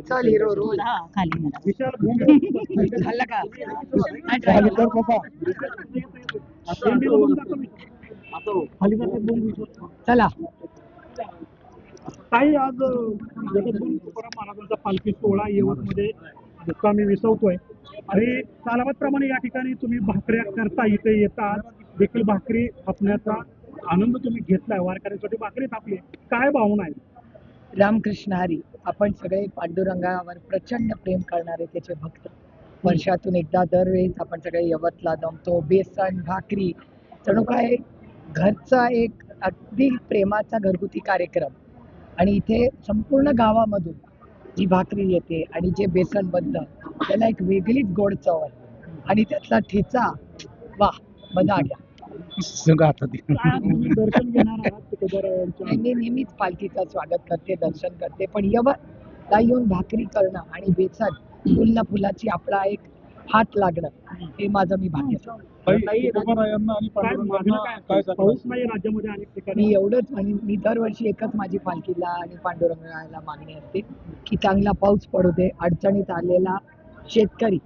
चल हिरो रोज खाली खाल्ला का चला ताई, आज जगद्गुरू तुकाराम महाराजांचा पालखी सोहळा यवतमध्ये मुक्कामी विसवतोय आणि कालावधप्रमाणे या ठिकाणी तुम्ही भाकऱ्या करता, इथे येता देखील भाकरी थापण्याचा आनंद तुम्ही घेतलाय, वारकऱ्यांसाठी भाकरी थापली, काय भावना आहे? रामकृष्ण हरी. आपण सगळे पांडुरंगावर प्रचंड प्रेम करणारे त्याचे भक्त. वर्षातून एकदा दरवेळेस आपण सगळे यवतला जमतो. बेसन भाकरी जणू काय घरचा एक अगदी प्रेमाचा घरगुती कार्यक्रम. आणि इथे संपूर्ण गावामधून जी भाकरी येते आणि जे बेसन बनतं त्याला एक वेगळीच गोड चव आहे आणि त्यातला ठेचा वा मजा आल्या. दर्शन घेणार आहात तुकोबारायांच्या? मी नेहमीच पालखीचं स्वागत करते, दर्शन करते, पण यवतला येऊन भाकरी करणं आणि बेसन फुलना फुलाची आपला एक हात लागणं हे माझं मी भाग्य समजते. पाऊस नाही राज्यामध्ये अनेक ठिकाणी. मी एवढंच म्हणेन, मी दरवर्षी एकच माझी पालखीला आणि पांडुरंगाला मागणी असते की चांगला पाऊस पडू दे, अडचणीत आलेला शेतकरी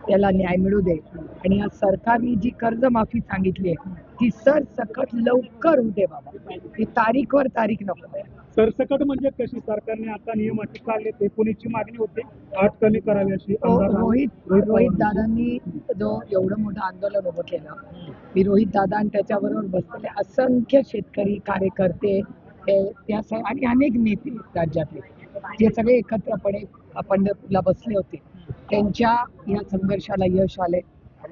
त्याला न्याय मिळू दे आणि या सरकारने जी कर्जमाफी सांगितली आहे ती सरसकट लवकर होऊ दे बाबा. ही तारीखवर तारीख नको. सरसकट म्हणजे कशी? सरकारने आता नियम अटी काढले, ते पोलीसची मागणी होते 8 कमी करावी अशी. रोहित दादांनी जो एवढं मोठं आंदोलन उभं केलं, मी रोहित दादा आणि त्याच्याबरोबर बसलेले असंख्य शेतकरी कार्यकर्ते आणि अनेक नेते राज्यातले जे सगळे एकत्रपणे पंढरपूरला बसले होते, त्यांच्या या संघर्षाला यश आले.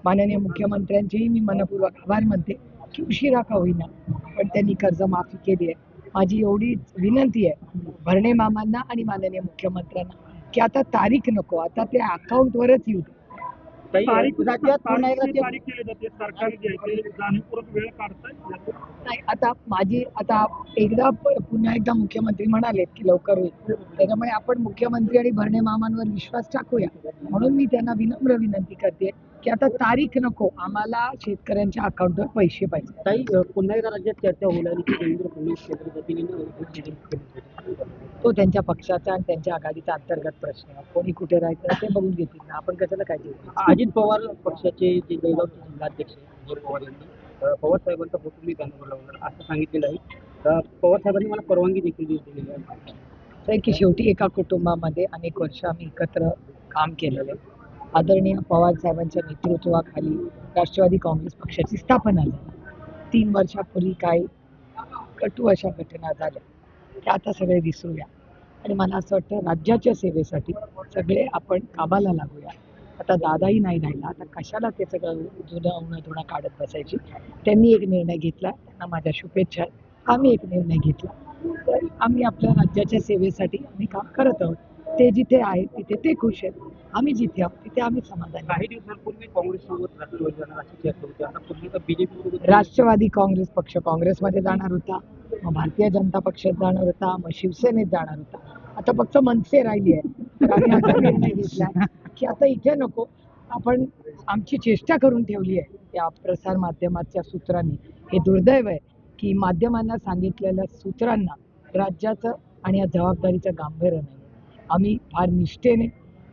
माननीय मुख्यमंत्र्यांचेही मी मनपूर्वक आभार मानते की उशिरा का होईना पण त्यांनी कर्जमाफी केली आहे. माझी एवढीच विनंती आहे भरणे मामांना आणि माननीय मुख्यमंत्र्यांना की आता तारीख नको, आता त्या अकाउंटवरच येऊ दे. नाही, आता पुन्हा एकदा मुख्यमंत्री म्हणालेत की लवकर होईल, त्याच्यामुळे आपण मुख्यमंत्री आणि भरणे मामांवर विश्वास टाकूया. म्हणून मी त्यांना विनम्र विनंती करते की आता तारीख नको, आम्हाला शेतकऱ्यांच्या अकाउंटवर पैसे पाहिजे. ताई, पुन्हा एकदा राज्यात चर्चा होणार की देवेंद्र फडणवीस तो त्यांच्या पक्षाचा आणि त्यांच्या आघाडीचा अंतर्गत प्रश्न आहे. कोणी कुठे राहायचं ते बघून घेतील ना, आपण कशाला काय घेऊ. अजित पवार पक्षाचे जे जळगावचे जिल्हाध्यक्ष अजित पवार यांनी पवार साहेबांचा फोटो मी बॅनरवर लावणार असं सांगितलेलं आहे. पवार साहेबांनी मला परवानगी देखील दिलेली आहे की शेवटी एका कुटुंबामध्ये अनेक वर्ष आम्ही एकत्र काम केलेलं आहे. आदरणीय पवार साहेबांच्या नेतृत्वाखाली राष्ट्रवादी काँग्रेस पक्षाची स्थापना झाली. 3 वर्षापूर्वी काही कटू अशा घटना झाल्या त्या आता सगळे विसरूया आणि मला असं वाटतं राज्याच्या सेवेसाठी सगळे आपण कामाला लागूया. आता दादाही नाही राहिला, आता कशाला ते सगळं जुनं धुणं काढत बसायची. त्यांनी एक निर्णय घेतला, त्यांना माझ्या शुभेच्छा. आम्ही एक निर्णय घेतला, तर आम्ही आपल्या राज्याच्या सेवेसाठी आम्ही काम करत आहोत. ते जिथे आहेत तिथे ते खुश आहेत, आम्ही जिथे आहोत तिथे आम्ही समाधानी. काही दिवसांपूर्वी काँग्रेससोबत राष्ट्रवादी जाणार अशी चर्चा होती, आता पुन्हा बीजेपी राष्ट्रवादी काँग्रेस पक्ष काँग्रेसमध्ये जाणार होता, मग भारतीय जनता पक्षात जाणार होता, मग शिवसेनेत जाणार होता. आता फक्त मनसे राहिली आहे. तर आम्ही असा निर्णय घेतला की आता इथे नको, आपण आमची चेष्टा करून ठेवली आहे या प्रसार माध्यमाच्या सूत्रांनी. हे दुर्दैव आहे की माध्यमांना सांगितलेल्या सूत्रांना राज्याचं आणि या जबाबदारीचं गांभीर्य नाही. आम्ही फार निष्ठेने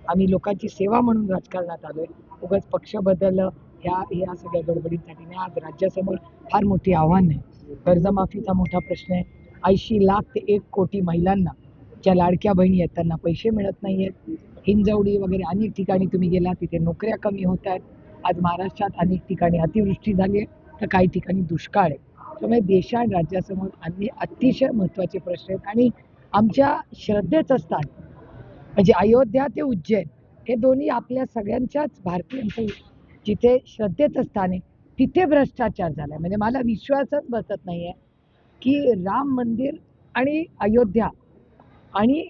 आम्ही लोकांची सेवा म्हणून राजकारणात आलोय. उगाच पक्ष बदललं ह्या सगळ्या गडबडींसाठी नाही. आज राज्यासमोर फार मोठी आव्हान आहे. कर्जमाफीचा मोठा प्रश्न आहे. 80 लाख ते 1 कोटी महिलांना ज्या लाडक्या बहिणी आहेत त्यांना पैसे मिळत नाही आहेत. हिंजवडी वगैरे अनेक ठिकाणी तुम्ही गेला तिथे नोकऱ्या कमी होत आहेत. आज महाराष्ट्रात अनेक ठिकाणी अतिवृष्टी झाली आहे, तर काही ठिकाणी दुष्काळ आहे. त्यामुळे देश आणि राज्यासमोर अतिशय महत्त्वाचे प्रश्न आहेत आणि आमच्या श्रद्धेचं स्थान म्हणजे अयोध्या ते उज्जैन हे दोन्ही आपल्या सगळ्यांच्याच भारतीयांचं जिथे श्रद्धेचं स्थान आहे तिथे भ्रष्टाचार झाला. म्हणजे मला विश्वासच बसत नाही आहे की राम मंदिर आणि अयोध्या आणि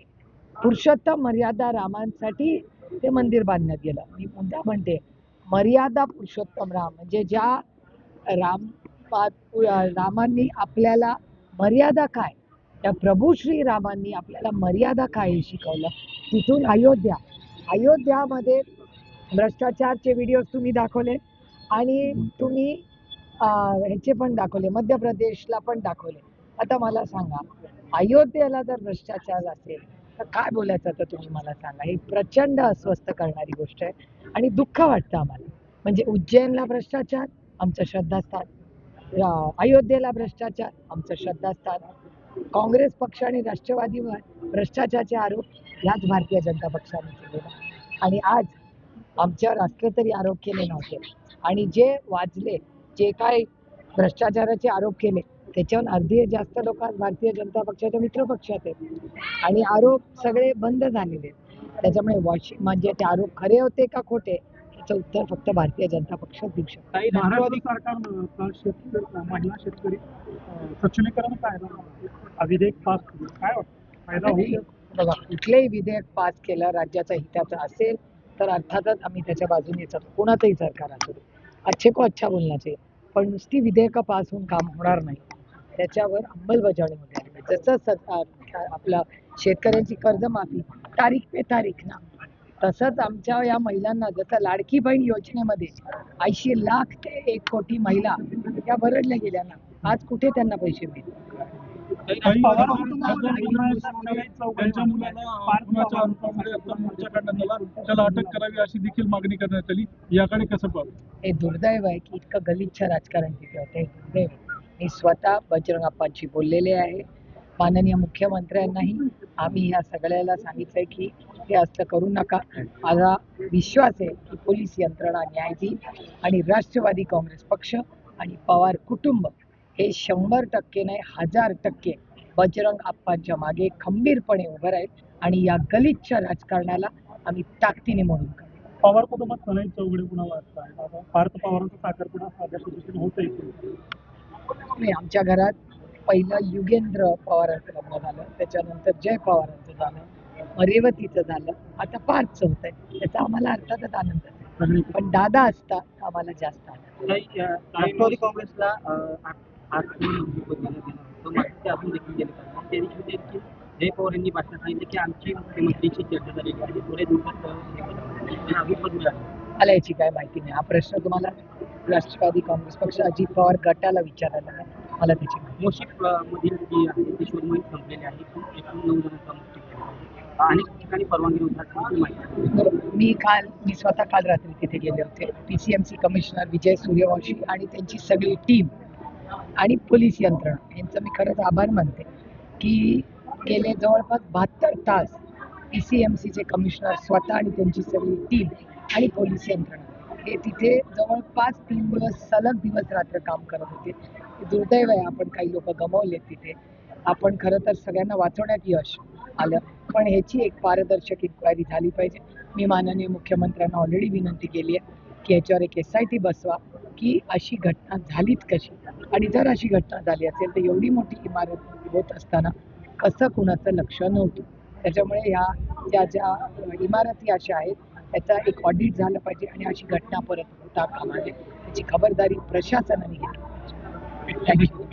पुरुषोत्तम मर्यादा रामांसाठी ते मंदिर बांधण्यात गेलं. मी पुन्हा म्हणते मर्यादा पुरुषोत्तम राम म्हणजे ज्या रामांनी आपल्याला मर्यादा काय, त्या प्रभू श्रीरामांनी आपल्याला मर्यादा काय हे शिकवलं. तिथून अयोध्यामध्ये भ्रष्टाचारचे व्हिडिओज तुम्ही दाखवले आणि तुम्ही ह्याचे पण दाखवले, मध्य प्रदेशला पण दाखवले. आता मला सांगा, अयोध्येला जर भ्रष्टाचार असेल तर काय बोलायचं आता तुम्ही मला सांगा. ही प्रचंड अस्वस्थ करणारी गोष्ट आहे आणि दुःख वाटतं आम्हाला. म्हणजे उज्जैनला भ्रष्टाचार, आमचं श्रद्धास्थान. अयोध्येला भ्रष्टाचार, आमचं श्रद्धास्थान. काँग्रेस पक्ष आणि राष्ट्रवादीवर भ्रष्टाचाराचे आरोप ह्याच भारतीय जनता पक्षाने केलेला. आणि आज आमच्यावर असले तरी आरोप केले नव्हते. आणि जे वाजले, जे काय भ्रष्टाचाराचे आरोप केले, त्याच्यावर अर्धे जास्त लोक आज भारतीय जनता पक्षाच्या मित्र पक्षात आहेत. आणि आरोप सगळे बंद झालेले आहेत. त्याच्यामुळे म्हणजे ते आरोप खरे होते का खोटे, याचं उत्तर फक्त भारतीय जनता पक्ष देऊ शकतो. काही महाराष्ट्र राष्ट्रवादी सरकारनं आता शेतकरी महिला शेतकरी सक्षमीकरण कायदा विधेयक पास केलं. काय वाटतं फायदा होईल? बघा, कुठलेही विधेयक पास केलं राज्याचा हिताचं असेल तर अर्थातच आम्ही त्याच्या बाजूने जातो. कोणाचंही सरकार असू दे, अच्छे को अच्छा बोलना चाहिए. पण नुसती विधेयकं पास होऊन काम होणार नाही. त्याच्यावर अंमलबजावणी होते. जसं आपलं शेतकऱ्यांची कर्जमाफी तारीख पे तारीख ना, तसंच आमच्या या महिलांना जसं लाडकी बहीण योजनेमध्ये 80 लाख ते 1 कोटी महिला या भरडल्या गेल्या ना, आज कुठे त्यांना पैसे मिळतील? काही पवार त्यांच्या मोर्चा काढण्यात आला, त्याला अटक करावी अशी देखील मागणी करण्यात आली. याकडे कसं पाहू? हे दुर्दैव आहे की इतकं गलिच्छ राजकारण तिथे होतं. हे दुर्दैव आहे. मी स्वतः बजरंग अप्पांशी बोललेले आहे. माननीय मुख्यमंत्र्यांनाही आम्ही या सगळ्याला सांगितलंय की हे असं करू नका. माझा विश्वास आहे की पोलीस यंत्रणा न्याय देईल आणि राष्ट्रवादी काँग्रेस पक्ष आणि पवार कुटुंब हे 100% नाही 1000% बजरंग अप्पांच्या मागे खंबीरपणे उभं राहील आणि या गलिच्छ राजकारणाला आम्ही ताकदीने मोडून काढू. पवार कुटुंबात सनाई चौघडे पुन्हा वाचताय. पार्थ पवारांचा साखरपुडा साध्या पद्धतीने होतंय. नाही, आमच्या घरात पहिलं युगेंद्र पवारांचं लग्न झालं, त्याच्यानंतर जय पवारांचं झालं, मग रेवतीचं झालं, आता पार्थचं होतंय. त्याचा आम्हाला अर्थातच आनंद आहे. पण दादा असता आम्हाला जास्त आनंद. काही राष्ट्रवादी काँग्रेसला आर्थिक मंत्रिपद देण्यात येणार होतं, मात्र ते अजून देखील गेले पाहिजे. त्या दिवशी देखील जय पवार यांनी भाषणात सांगितलं की आमची मुख्यमंत्र्यांची चर्चा झालेली आहे, थोडे दिवसात अजून पद मिळालं. मला याची काय माहिती नाही. हा प्रश्न तुम्हाला राष्ट्रवादी काँग्रेस पक्ष अजित पवार गटाला विचारायला नाही, मला त्याची माहिती. मोशिक मधील जी आहे ती शोधमोहीम संपलेली आहे. एकूण 9 जणांचा मृत्यू झाला आहे. अनेक ठिकाणी परवानगी नव्हती माहिती. बरोबर. मी स्वतः काल रात्री तिथे गेले होते. PCMC कमिशनर विजय सूर्यवंशी आणि त्यांची सगळी टीम आणि पोलीस यंत्रणा यांचं मी खरंच आभार मानते की गेले जवळपास 72 तास PCMCचे कमिशनर स्वतः आणि त्यांची सगळी टीम आणि पोलीस यंत्रणा हे तिथे जवळपास 3 दिवस सलग दिवस रात्र काम करत होते. हे दुर्दैव आहे, आपण काही लोक गमावले तिथे. आपण खरं तर सगळ्यांना वाचवण्यात यश आलं, पण ह्याची एक पारदर्शक इन्क्वायरी झाली पाहिजे. मी माननीय मुख्यमंत्र्यांना ऑलरेडी विनंती केली आहे की याच्यावर एक SIT बसवा की अशी घटना झालीच कशी, आणि जर अशी घटना झाली असेल तर एवढी मोठी इमारत होत असताना कसं कुणाचं लक्ष नव्हतं. त्याच्यामुळे ह्या ज्या इमारती अशा आहेत त्याचा एक ऑडिट झालं पाहिजे आणि अशी घटना परत होता कामा नये याची खबरदारी प्रशासनाने घेतली पाहिजे. थँक्यू.